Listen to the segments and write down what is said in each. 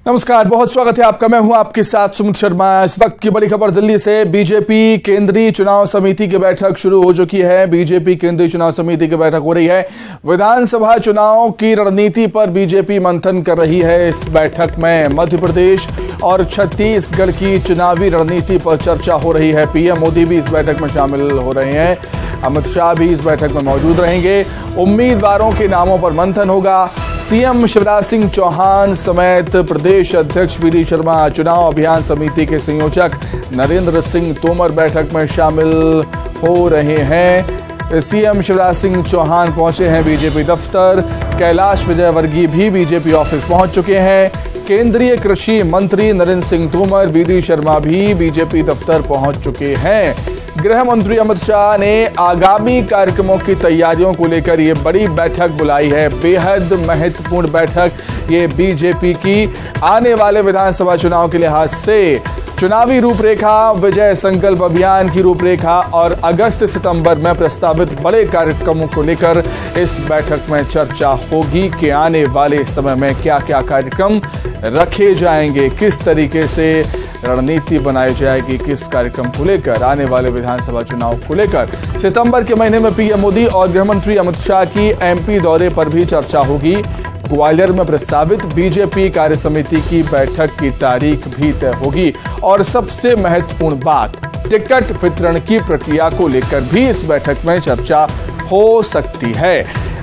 नमस्कार, बहुत स्वागत है आपका। मैं हूं आपके साथ सुमित शर्मा। इस वक्त की बड़ी खबर दिल्ली से। बीजेपी केंद्रीय चुनाव समिति की बैठक शुरू हो चुकी है। बीजेपी केंद्रीय चुनाव समिति की बैठक हो रही है। विधानसभा चुनाव की रणनीति पर बीजेपी मंथन कर रही है। इस बैठक में मध्य प्रदेश और छत्तीसगढ़ की चुनावी रणनीति पर चर्चा हो रही है। पीएम मोदी भी इस बैठक में शामिल हो रहे हैं। अमित शाह भी इस बैठक में मौजूद रहेंगे। उम्मीदवारों के नामों पर मंथन होगा। सीएम शिवराज सिंह चौहान समेत प्रदेश अध्यक्ष वी.डी. शर्मा, चुनाव अभियान समिति के संयोजक नरेंद्र सिंह तोमर बैठक में शामिल हो रहे हैं। सीएम शिवराज सिंह चौहान पहुंचे हैं बीजेपी दफ्तर। कैलाश विजयवर्गीय भी बीजेपी ऑफिस पहुंच चुके हैं। केंद्रीय कृषि मंत्री नरेंद्र सिंह तोमर, वी.डी. शर्मा भी बीजेपी दफ्तर पहुंच चुके हैं। गृह मंत्री अमित शाह ने आगामी कार्यक्रमों की तैयारियों को लेकर ये बड़ी बैठक बुलाई है। बेहद महत्वपूर्ण बैठक ये बीजेपी की आने वाले विधानसभा चुनाव के लिहाज से। चुनावी रूपरेखा, विजय संकल्प अभियान की रूपरेखा और अगस्त सितंबर में प्रस्तावित बड़े कार्यक्रमों को लेकर इस बैठक में चर्चा होगी कि आने वाले समय में क्या क्या कार्यक्रम रखे जाएंगे, किस तरीके से रणनीति बनाई जाएगी, किस कार्यक्रम को लेकर आने वाले विधानसभा चुनाव को लेकर। सितंबर के महीने में पीएम मोदी और गृह मंत्री अमित शाह की एमपी दौरे पर भी चर्चा होगी। ग्वालियर में प्रस्तावित बीजेपी कार्य समिति की बैठक की तारीख भी तय होगी। और सबसे महत्वपूर्ण बात, टिकट वितरण की प्रक्रिया को लेकर भी इस बैठक में चर्चा हो सकती है।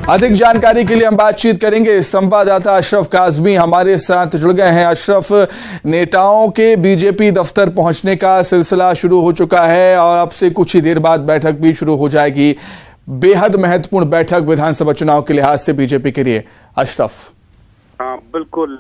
अधिक जानकारी के लिए हम बातचीत करेंगे। संवाददाता अशरफ काज़मी हमारे साथ जुड़ गए हैं। अशरफ, नेताओं के बीजेपी दफ्तर पहुंचने का सिलसिला शुरू हो चुका है और अब से कुछ ही देर बाद बैठक भी शुरू हो जाएगी। बेहद महत्वपूर्ण बैठक विधानसभा चुनाव के लिहाज से बीजेपी के लिए। अशरफ। हाँ बिल्कुल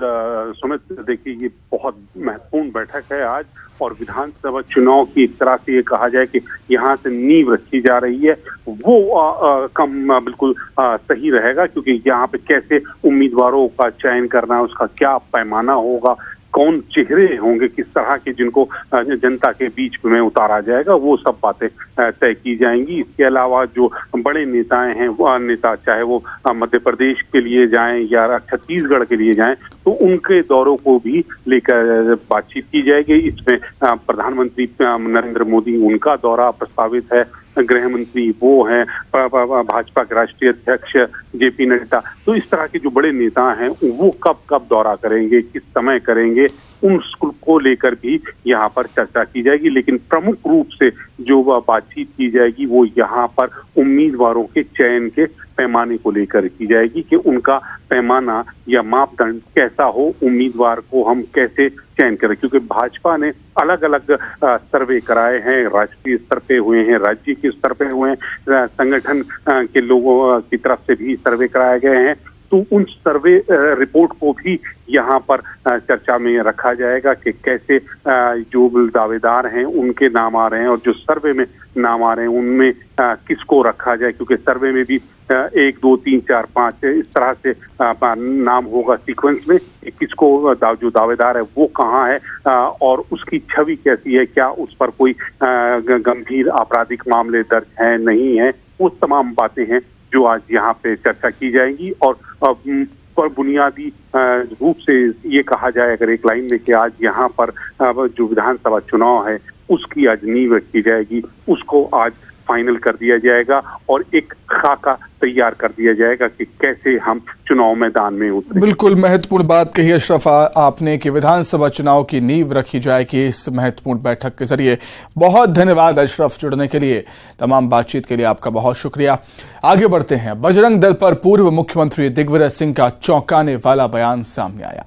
सुमित, देखिए ये बहुत महत्वपूर्ण बैठक है आज, और विधानसभा चुनाव की एक तरह से ये कहा जाए कि यहाँ से नींव रखी जा रही है वो कम बिल्कुल सही रहेगा, क्योंकि यहाँ पे कैसे उम्मीदवारों का चयन करना है, उसका क्या पैमाना होगा, कौन चेहरे होंगे किस तरह के जिनको जनता के बीच में उतारा जाएगा, वो सब बातें तय की जाएंगी। इसके अलावा जो बड़े नेताएं हैं, वो नेता चाहे वो मध्य प्रदेश के लिए जाएं या छत्तीसगढ़ के लिए जाएं, तो उनके दौरों को भी लेकर बातचीत की जाएगी। इसमें प्रधानमंत्री नरेंद्र मोदी, उनका दौरा प्रस्तावित है। गृह मंत्री वो हैं, भाजपा के राष्ट्रीय अध्यक्ष जेपी नड्डा। तो इस तरह के जो बड़े नेता हैं वो कब कब दौरा करेंगे, किस समय करेंगे, उन को लेकर भी यहाँ पर चर्चा की जाएगी। लेकिन प्रमुख रूप से जो बातचीत की जाएगी वो यहाँ पर उम्मीदवारों के चयन के पैमाने को लेकर की जाएगी कि उनका पैमाना या मापदंड कैसा हो, उम्मीदवार को हम कैसे चयन करें। क्योंकि भाजपा ने अलग अलग सर्वे कराए हैं, राष्ट्रीय स्तर पे हुए हैं, राज्य के स्तर पे हुए हैं, संगठन के लोगों की तरफ से भी सर्वे कराए गए हैं। तो उन सर्वे रिपोर्ट को भी यहाँ पर चर्चा में रखा जाएगा कि कैसे जो दावेदार हैं उनके नाम आ रहे हैं, और जो सर्वे में नाम आ रहे हैं उनमें किसको रखा जाए, क्योंकि सर्वे में भी 1, 2, 3, 4, 5 इस तरह से नाम होगा सीक्वेंस में, किसको जो दावेदार है वो कहाँ है और उसकी छवि कैसी है, क्या उस पर कोई गंभीर आपराधिक मामले दर्ज है नहीं है, वो तमाम बातें हैं जो आज यहाँ पे चर्चा की जाएंगी। और पर बुनियादी रूप से ये कहा जाए अगर एक लाइन में कि आज यहाँ पर जो विधानसभा चुनाव है उसकी आज नींव रखी जाएगी, उसको आज फाइनल कर दिया जाएगा और एक खाका तैयार कर दिया जाएगा कि कैसे हम चुनाव मैदान में उतरें। बिल्कुल महत्वपूर्ण बात कही अशरफ आपने कि विधानसभा चुनाव की नींव रखी जाएगी इस महत्वपूर्ण बैठक के जरिए। बहुत धन्यवाद अशरफ जुड़ने के लिए, तमाम बातचीत के लिए आपका बहुत शुक्रिया। आगे बढ़ते हैं। बजरंग दल पर पूर्व मुख्यमंत्री दिग्विजय सिंह का चौंकाने वाला बयान सामने आया।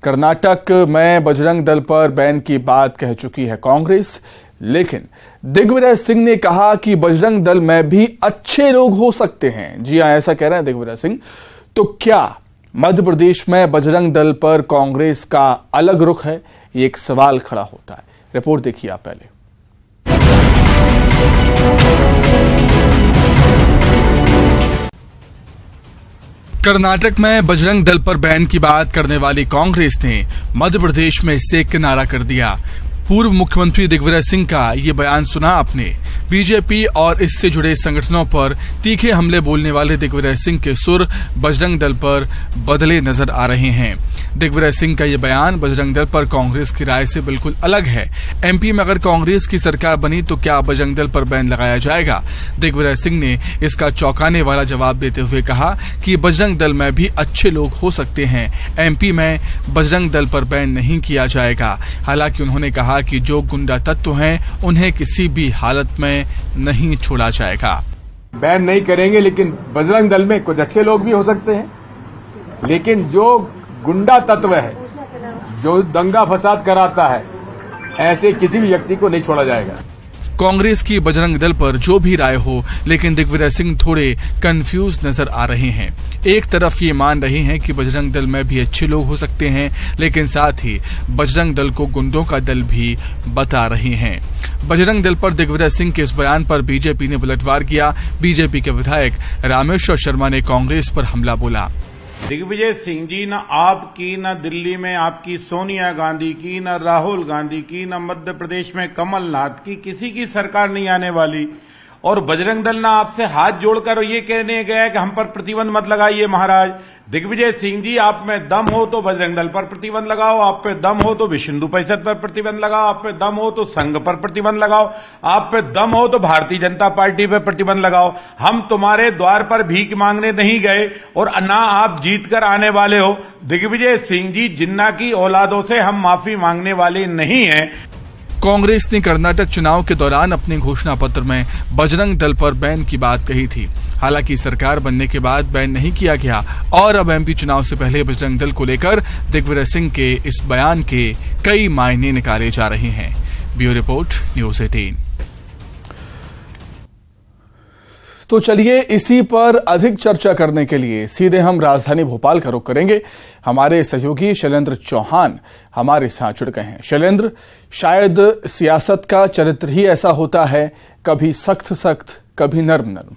कर्नाटक में बजरंग दल पर बैन की बात कह चुकी है कांग्रेस, लेकिन दिग्विजय सिंह ने कहा कि बजरंग दल में भी अच्छे लोग हो सकते हैं। जी हां, ऐसा कह रहे हैं दिग्विजय सिंह। तो क्या मध्य प्रदेश में बजरंग दल पर कांग्रेस का अलग रुख है, ये एक सवाल खड़ा होता है। रिपोर्ट देखिए आप पहले। कर्नाटक में बजरंग दल पर बैन की बात करने वाली कांग्रेस ने मध्य प्रदेश में इससे किनारा कर दिया। पूर्व मुख्यमंत्री दिग्विजय सिंह का ये बयान सुना आपने। बीजेपी और इससे जुड़े संगठनों पर तीखे हमले बोलने वाले दिग्विजय सिंह के सुर बजरंग दल पर बदले नजर आ रहे हैं। दिग्विजय सिंह का ये बयान बजरंग दल पर कांग्रेस की राय से बिल्कुल अलग है। एमपी में अगर कांग्रेस की सरकार बनी तो क्या बजरंग दल पर बैन लगाया जाएगा? दिग्विजय सिंह ने इसका चौंकाने वाला जवाब देते हुए कहा कि बजरंग दल में भी अच्छे लोग हो सकते हैं, एमपी में बजरंग दल पर बैन नहीं किया जाएगा। हालांकि उन्होंने कहा कि जो गुंडा तत्व हैं उन्हें किसी भी हालत में नहीं छोड़ा जाएगा। बैन नहीं करेंगे, लेकिन बजरंग दल में कुछ अच्छे लोग भी हो सकते हैं, लेकिन जो गुंडा तत्व है, जो दंगा फसाद कराता है, ऐसे किसी भी व्यक्ति को नहीं छोड़ा जाएगा। कांग्रेस की बजरंग दल पर जो भी राय हो, लेकिन दिग्विजय सिंह थोड़े कंफ्यूज नजर आ रहे हैं। एक तरफ ये मान रहे हैं कि बजरंग दल में भी अच्छे लोग हो सकते हैं, लेकिन साथ ही बजरंग दल को गुंडों का दल भी बता रहे हैं। बजरंग दल पर दिग्विजय सिंह के इस बयान पर बीजेपी ने पलटवार किया। बीजेपी के विधायक रामेश्वर शर्मा ने कांग्रेस पर हमला बोला। दिग्विजय सिंह जी, न आपकी, न दिल्ली में आपकी सोनिया गांधी की, न राहुल गांधी की, न मध्य प्रदेश में कमलनाथ की, किसी की सरकार नहीं आने वाली। और बजरंग दल ना आपसे हाथ जोड़कर ये कहने गया है कि हम पर प्रतिबंध मत लगाइए महाराज। दिग्विजय सिंह जी, आप में दम हो तो बजरंग दल पर प्रतिबंध लगाओ, आप पे दम हो तो विश्व हिंदू परिषद पर प्रतिबंध लगाओ, आप पे दम हो तो संघ पर प्रतिबंध लगाओ, आप पे दम हो तो भारतीय जनता पार्टी पर प्रतिबंध लगाओ। हम तुम्हारे द्वार पर भीख मांगने नहीं गए और ना आप जीत कर आने वाले हो। दिग्विजय सिंह जी, जिन्ना की औलादों से हम माफी मांगने वाले नहीं हैं। कांग्रेस ने कर्नाटक चुनाव के दौरान अपने घोषणा पत्र में बजरंग दल पर बैन की बात कही थी। हालांकि सरकार बनने के बाद बैन नहीं किया गया और अब एमपी चुनाव से पहले बजरंग दल को लेकर दिग्विजय सिंह के इस बयान के कई मायने निकाले जा रहे हैं। Bureau report, news 18। तो चलिए इसी पर अधिक चर्चा करने के लिए सीधे हम राजधानी भोपाल का रुख करेंगे। हमारे सहयोगी शैलेंद्र चौहान हमारे साथ जुड़ गए हैं। शैलेंद्र, शायद सियासत का चरित्र ही ऐसा होता है, कभी सख्त सख्त, कभी नर्म नर्म।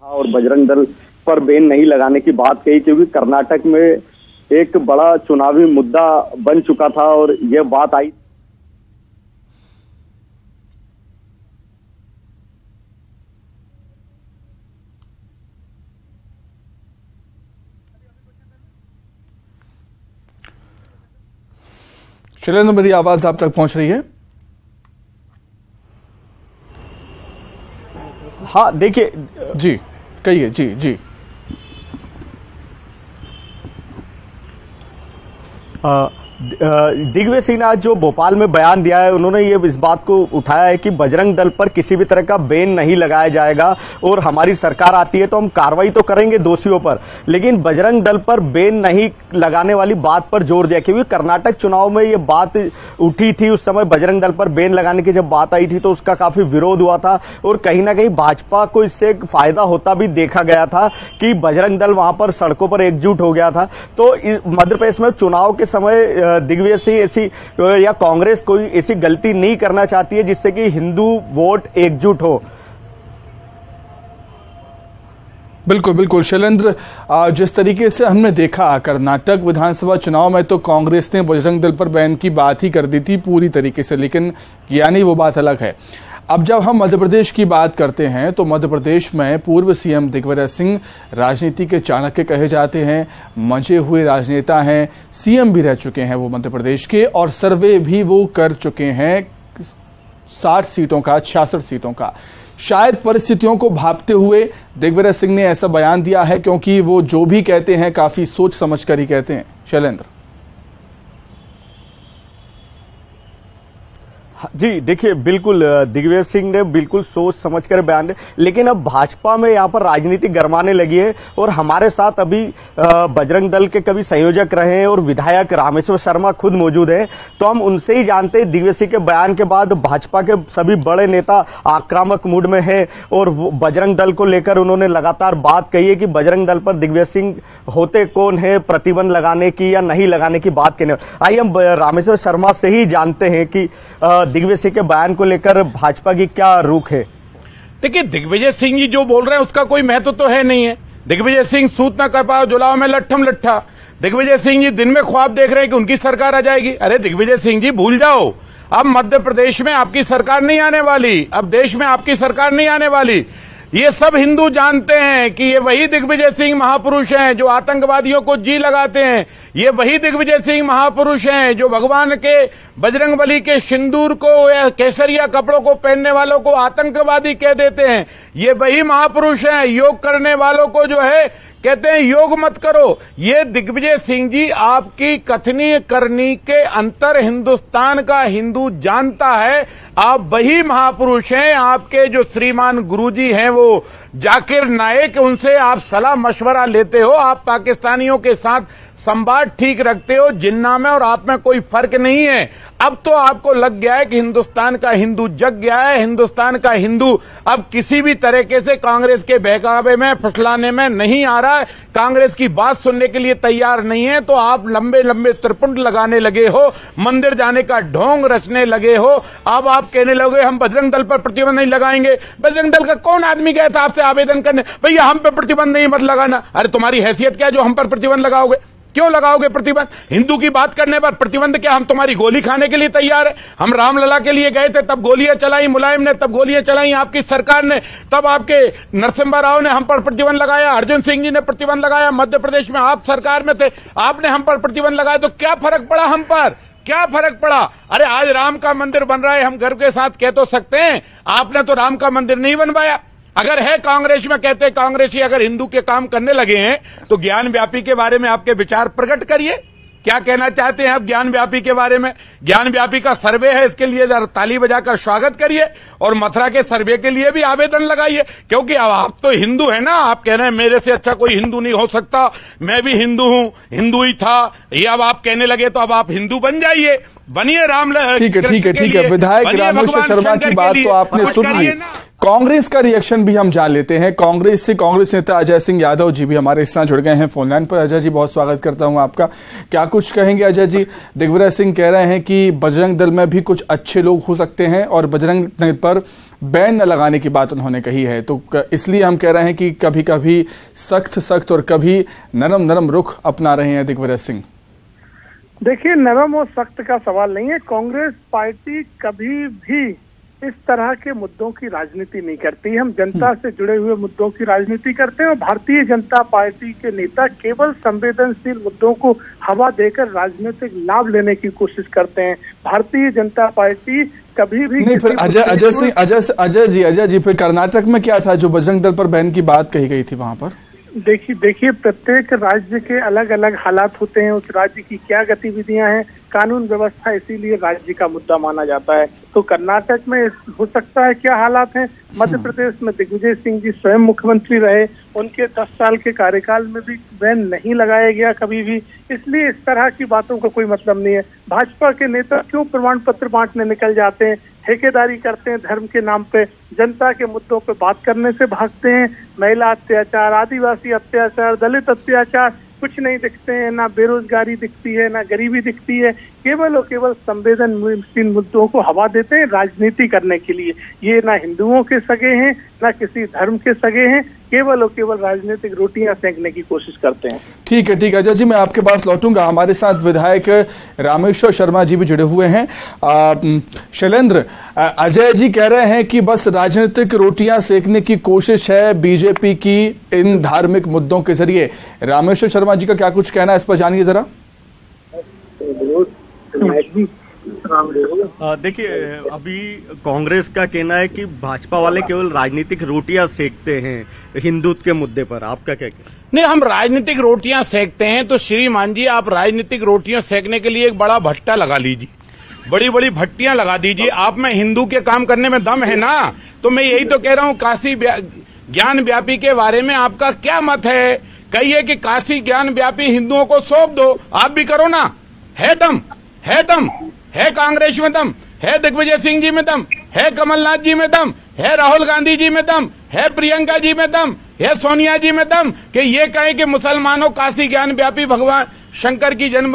और बजरंग दल पर बैन नहीं लगाने की बात कही, क्योंकि कर्नाटक में एक बड़ा चुनावी मुद्दा बन चुका था और यह बात आई। शैलेंद्र, मेरी आवाज आप तक पहुंच रही है? हाँ, देखिए जी, कहिए। जी जी। दिग्विजय सिंह ने आज जो भोपाल में बयान दिया है, उन्होंने ये इस बात को उठाया है कि बजरंग दल पर किसी भी तरह का बैन नहीं लगाया जाएगा और हमारी सरकार आती है तो हम कार्रवाई तो करेंगे दोषियों पर, लेकिन बजरंग दल पर बैन नहीं लगाने वाली बात पर जोर दिया। क्योंकि कर्नाटक चुनाव में ये बात उठी थी, उस समय बजरंग दल पर बैन लगाने की जब बात आई थी तो उसका काफी विरोध हुआ था और कहीं ना कहीं भाजपा को इससे एक फायदा होता भी देखा गया था कि बजरंग दल वहां पर सड़कों पर एकजुट हो गया था। तो मध्य प्रदेश में चुनाव के समय दिग्विजय सिंह ऐसी या कांग्रेस कोई ऐसी गलती नहीं करना चाहती है जिससे कि हिंदू वोट एकजुट हो। बिल्कुल बिल्कुल शैलेंद्र, जिस तरीके से हमने देखा कर्नाटक विधानसभा चुनाव में तो कांग्रेस ने बजरंग दल पर बैन की बात ही कर दी थी पूरी तरीके से, लेकिन यानी वो बात अलग है। अब जब हम मध्य प्रदेश की बात करते हैं तो मध्य प्रदेश में पूर्व सीएम दिग्विजय सिंह राजनीति के चाणक्य कहे जाते हैं, मंचे हुए राजनेता हैं, सीएम भी रह चुके हैं वो मध्य प्रदेश के, और सर्वे भी वो कर चुके हैं 60 सीटों का, 66 सीटों का। शायद परिस्थितियों को भांपते हुए दिग्विजय सिंह ने ऐसा बयान दिया है, क्योंकि वो जो भी कहते हैं काफी सोच समझ कर ही कहते हैं। शैलेंद्र जी, देखिए बिल्कुल दिग्विजय सिंह ने बिल्कुल सोच समझकर बयान दिया, लेकिन अब भाजपा में यहाँ पर राजनीति गरमाने लगी है और हमारे साथ अभी बजरंग दल के कभी संयोजक रहे हैं और विधायक रामेश्वर शर्मा खुद मौजूद है, तो हम उनसे ही जानते हैं दिग्विजय सिंह के बयान के बाद भाजपा के सभी बड़े नेता आक्रामक मूड में है और बजरंग दल को लेकर उन्होंने लगातार बात कही है कि बजरंग दल पर दिग्विजय सिंह होते कौन है प्रतिबंध लगाने की या नहीं लगाने की बात कहने। आइए हम रामेश्वर शर्मा से ही जानते हैं कि दिग्विजय सिंह के बयान को लेकर भाजपा की क्या रुख है। देखिए, दिग्विजय सिंह जी जो बोल रहे हैं उसका कोई महत्व तो है नहीं है। दिग्विजय सिंह सूत न कर पाओ जुलाओ में लट्ठम लट्ठा। दिग्विजय सिंह जी दिन में ख्वाब देख रहे हैं कि उनकी सरकार आ जाएगी। अरे दिग्विजय सिंह जी भूल जाओ, अब मध्य प्रदेश में आपकी सरकार नहीं आने वाली, अब देश में आपकी सरकार नहीं आने वाली। ये सब हिंदू जानते हैं कि ये वही दिग्विजय सिंह महापुरुष हैं जो आतंकवादियों को जी लगाते हैं। ये वही दिग्विजय सिंह महापुरुष हैं जो भगवान के बजरंगबली के सिंदूर को या केसरिया कपड़ों को पहनने वालों को आतंकवादी कह देते हैं। ये वही महापुरुष हैं योग करने वालों को जो है कहते हैं योग मत करो। ये दिग्विजय सिंह जी आपकी कथनी करनी के अंतर हिंदुस्तान का हिंदू जानता है। आप वही महापुरुष हैं। आपके जो श्रीमान गुरुजी हैं वो जाकिर नाइक, उनसे आप सलाह मशवरा लेते हो। आप पाकिस्तानियों के साथ संवाद ठीक रखते हो। जिन्ना में और आप में कोई फर्क नहीं है। अब तो आपको लग गया है कि हिंदुस्तान का हिंदू जग गया है। हिंदुस्तान का हिंदू अब किसी भी तरीके से कांग्रेस के बहकावे में फुसलाने में नहीं आ रहा है। कांग्रेस की बात सुनने के लिए तैयार नहीं है। तो आप लंबे लंबे त्रिपुंड लगाने लगे हो, मंदिर जाने का ढोंग रचने लगे हो। अब आप कहने लगे हम बजरंग दल पर प्रतिबंध नहीं लगाएंगे। बजरंग दल का कौन आदमी गया था आपसे आवेदन करने, भैया हम पे प्रतिबंध नहीं मत लगाना। अरे तुम्हारी हैसियत क्या जो हम पर प्रतिबंध लगाओगे? क्यों लगाओगे प्रतिबंध? हिंदू की बात करने पर प्रतिबंध क्या? हम तुम्हारी गोली खाने के लिए तैयार है। हम रामलला के लिए गए थे, तब गोलियां चलाई मुलायम ने, तब गोलियां चलाई आपकी सरकार ने, तब आपके नरसिम्हा राव ने हम पर प्रतिबंध लगाया, अर्जुन सिंह जी ने प्रतिबंध लगाया। मध्य प्रदेश में आप सरकार में थे, आपने हम पर प्रतिबंध लगाया। तो क्या फर्क पड़ा हम पर? क्या फर्क पड़ा? अरे आज राम का मंदिर बन रहा है, हम गर्व के साथ कह तो सकते हैं। आपने तो राम का मंदिर नहीं बनवाया। अगर है कांग्रेस में, कहते कांग्रेसी अगर हिंदू के काम करने लगे हैं तो ज्ञान व्यापी के बारे में आपके विचार प्रकट करिए। क्या कहना चाहते हैं आप ज्ञान व्यापी के बारे में? ज्ञान व्यापी का सर्वे है, इसके लिए जरा ताली बजाकर स्वागत करिए और मथुरा के सर्वे के लिए भी आवेदन लगाइए। क्योंकि अब आप तो हिंदू है ना, आप कह रहे हैं मेरे से अच्छा कोई हिंदू नहीं हो सकता, मैं भी हिंदू हूं, हिंदू ही था, ये अब आप कहने लगे तो अब आप हिंदू बन जाइए, बनिए राम। ठीक है। विधायक रामेश्वर शर्मा की बात तो आपने सुन ली। कांग्रेस का रिएक्शन भी हम जान लेते हैं। कांग्रेस से कांग्रेस नेता अजय सिंह यादव जी भी हमारे साथ जुड़ गए हैं फोन लाइन पर। अजय जी बहुत स्वागत करता हूं आपका। क्या कुछ कहेंगे अजय जी? दिग्विजय सिंह कह रहे हैं कि बजरंग दल में भी कुछ अच्छे लोग हो सकते हैं और बजरंग दल पर बैन न लगाने की बात उन्होंने कही है। तो इसलिए हम कह रहे हैं कि कभी कभी सख्त और कभी नरम रुख अपना रहे हैं दिग्विजय सिंह। देखिए, नरम और सख्त का सवाल नहीं है। कांग्रेस पार्टी कभी भी इस तरह के मुद्दों की राजनीति नहीं करती। हम जनता से जुड़े हुए मुद्दों की राजनीति करते हैं और भारतीय जनता पार्टी के नेता केवल संवेदनशील मुद्दों को हवा देकर राजनीतिक लाभ लेने की कोशिश करते हैं। भारतीय जनता पार्टी कभी भी नहीं। फिर अजय जी फिर कर्नाटक में क्या था जो बजरंग दल पर बैन की बात कही गई थी वहां पर? देखिए प्रत्येक राज्य के अलग अलग हालात होते हैं, उस राज्य की क्या गतिविधियां हैं, कानून व्यवस्था इसीलिए राज्य का मुद्दा माना जाता है। तो कर्नाटक में हो सकता है क्या हालात हैं, मध्य प्रदेश में दिग्विजय सिंह जी स्वयं मुख्यमंत्री रहे, उनके 10 साल के कार्यकाल में भी बैन नहीं लगाया गया कभी भी। इसलिए इस तरह की बातों का कोई मतलब नहीं है। भाजपा के नेता क्यों प्रमाण पत्र बांटने निकल जाते हैं, ठेकेदारी करते हैं धर्म के नाम पे, जनता के मुद्दों पे बात करने से भागते हैं। महिला अत्याचार, आदिवासी अत्याचार, दलित अत्याचार कुछ नहीं दिखते हैं, ना बेरोजगारी दिखती है, ना गरीबी दिखती है। केवल और केवल संवेदनशील मुद्दों को हवा देते हैं राजनीति करने के लिए। ये ना हिंदुओं के सगे हैं, ना किसी धर्म के सगे हैं, केवल और केवल राजनीतिक रोटियां सेंकने की कोशिश करते हैं। ठीक है अजय जी, मैं आपके पास लौटूंगा। हमारे साथ विधायक रामेश्वर शर्मा जी भी जुड़े हुए हैं। शैलेंद्र, अजय जी कह रहे हैं कि बस राजनीतिक रोटियां सेकने की कोशिश है बीजेपी की इन धार्मिक मुद्दों के जरिए। रामेश्वर शर्मा जी का क्या कुछ कहना है इस पर, जानिए जरा। देखिए, अभी कांग्रेस का कहना है कि भाजपा वाले केवल राजनीतिक रोटियां सेकते हैं हिंदुत्व के मुद्दे पर। आपका क्या कहना? नहीं, हम राजनीतिक रोटियां सेकते हैं तो श्रीमान जी आप राजनीतिक रोटियां सेकने के लिए एक बड़ा भट्टा लगा लीजिए, बड़ी बड़ी भट्टियां लगा दीजिए। आप में हिंदू के काम करने में दम है ना? तो मैं यही तो कह रहा हूं, काशी ज्ञान व्यापी के बारे में आपका क्या मत है? कहिए कि काशी ज्ञान व्यापी हिंदुओं को सौंप दो, आप भी करो ना। है दम है कांग्रेस में दम है, दिग्विजय सिंह जी में दम है, कमलनाथ जी में दम है, राहुल गांधी जी में दम है, प्रियंका जी में दम है, सोनिया जी में दम कि ये कहें कि मुसलमानों काशी ज्ञान व्यापी भगवान शंकर की जन्म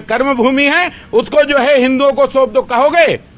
कर्म भूमि है, उसको जो है हिंदुओं को सौंप दो।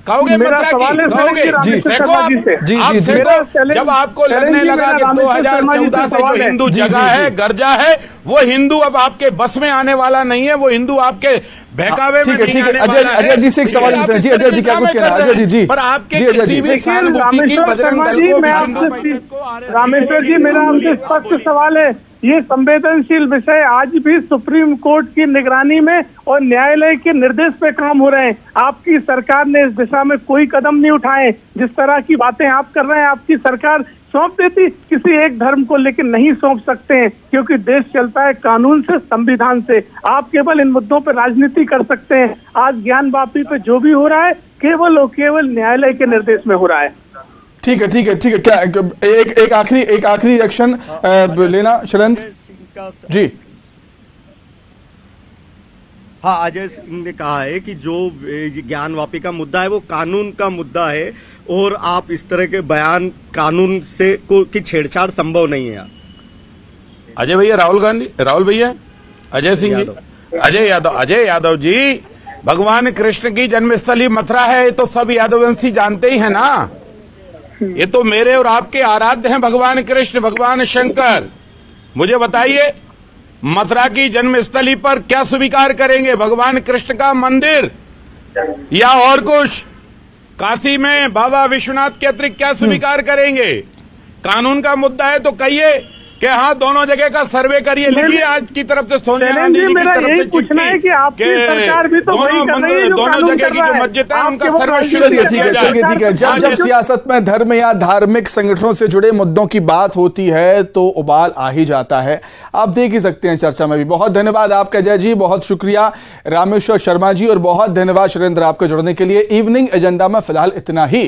कहोगे मेरा मथुरा सवाल की? है कहोगे? जी, देखो आप, जी, आप जी, जी। देखो, जब आपको लगने लगा कि 2014 से जो हिंदू जगा है, गर्जा है, वो हिंदू अब आपके बस में आने वाला नहीं है, वो हिंदू आपके बहकावे में नहीं आने वाला है। अजय जी से एक सवाल लेते हैं। जी अजय जी, क्या कुछ कहना है? अजय जी, जी पर आपके अजय किसी जी, भी सहानुभूति की बजरंग दल को, रामेश्वर जी, मेरा हमसे स्पष्ट सवाल है, ये संवेदनशील विषय आज भी सुप्रीम कोर्ट की निगरानी में और न्यायालय के निर्देश पे काम हो रहे हैं। आपकी सरकार ने इस दिशा में कोई कदम नहीं उठाए। जिस तरह की बातें आप कर रहे हैं, आपकी सरकार सौंप देती किसी एक धर्म को, लेकिन नहीं सौंप सकते हैं, क्योंकि देश चलता है कानून से, संविधान से। आप केवल इन मुद्दों पर राजनीति कर सकते हैं। आज ज्ञान वापी पे जो भी हो रहा है केवल और केवल न्यायालय के निर्देश में हो रहा है। ठीक है, ठीक है, ठीक है। क्या एक आखिरी रिएक्शन लेना शैलेंद्र जी? हाँ, अजय सिंह ने कहा है कि जो ज्ञान वापी का मुद्दा है वो कानून का मुद्दा है और आप इस तरह के बयान कानून से की छेड़छाड़ संभव नहीं है। अजय भैया, राहुल भैया, अजय सिंह जी, अजय यादव जी, भगवान कृष्ण की जन्मस्थली मथुरा है, ये तो सब यादववंशी जानते ही है ना। ये तो मेरे और आपके आराध्य हैं भगवान कृष्ण, भगवान शंकर। मुझे बताइए, मथुरा की जन्मस्थली पर क्या स्वीकार करेंगे? भगवान कृष्ण का मंदिर या और कुछ? काशी में बाबा विश्वनाथ के अतिरिक्त क्या स्वीकार करेंगे? कानून का मुद्दा है तो कहिए कि हाँ, दोनों जगह का सर्वे करिए, लिखिए आज की तरफ से सोनिया गांधी जी की तरफ से पूछना है कि आपकी सरकार भी तो वही कर रही है, दोनों जगह की जो मस्जिद है उनका सर्वे। चलिए ठीक है। जब सियासत में धर्म या धार्मिक संगठनों से जुड़े मुद्दों की बात होती है तो उबाल आ ही जाता है। आप देख ही सकते हैं चर्चा में भी। बहुत धन्यवाद आपका अजय जी, बहुत शुक्रिया रामेश्वर शर्मा जी, और बहुत धन्यवाद शैलेंद्र आपके जुड़ने के लिए। इवनिंग एजेंडा में फिलहाल इतना ही।